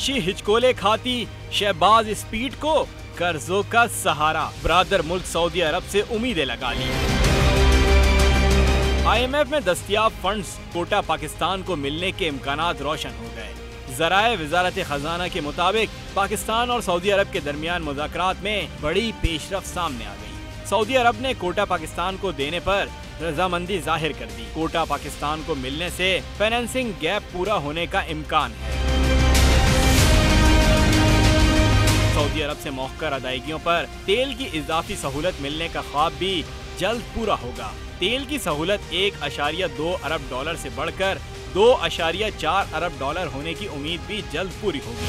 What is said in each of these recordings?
अयाशी हिचकोले खाती, शहबाज स्पीड को कर्जों का सहारा, ब्रादर मुल्क सऊदी अरब से उम्मीदें लगा ली। IMF में दस्तियाब फंड्स कोटा पाकिस्तान को मिलने के इम्कानात रोशन हो गए। ज़राए वज़ारत खजाना के मुताबिक पाकिस्तान और सऊदी अरब के दरमियान मुज़ाकरात में बड़ी पेशरफ्त सामने आ गई। सऊदी अरब ने कोटा पाकिस्तान को देने पर रजामंदी जाहिर कर दी। कोटा पाकिस्तान को मिलने से फाइनेंसिंग गैप पूरा होने का इम्कान है। सऊदी अरब से मौखर अदायगियों पर तेल की इजाफी सहूलत मिलने का ख्वाब भी जल्द पूरा होगा। तेल की सहूलत 1.2 अरब डॉलर से बढ़कर 2.4 अरब डॉलर होने की उम्मीद भी जल्द पूरी होगी।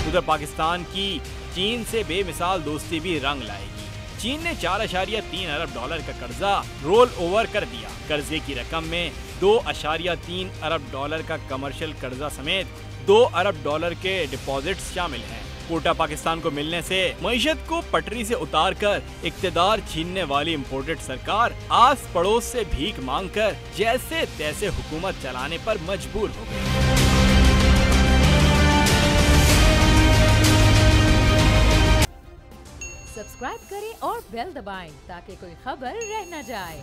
उधर पाकिस्तान की चीन से बेमिसाल दोस्ती भी रंग लाएगी। चीन ने 4.3 अरब डॉलर का कर्जा रोल ओवर कर दिया। कर्जे की रकम में 2.3 अरब डॉलर का कमर्शियल कर्जा समेत 2 अरब डॉलर के डिपॉजिट्स शामिल हैं। कोटा पाकिस्तान को मिलने से मईशत को पटरी से उतारकर इक्तदार छीनने वाली इम्पोर्टेड सरकार आस पड़ोस से भीख मांगकर जैसे तैसे हुकूमत चलाने पर मजबूर हो गई। सब्सक्राइब करें और बेल दबाएं ताकि कोई खबर रह न जाए।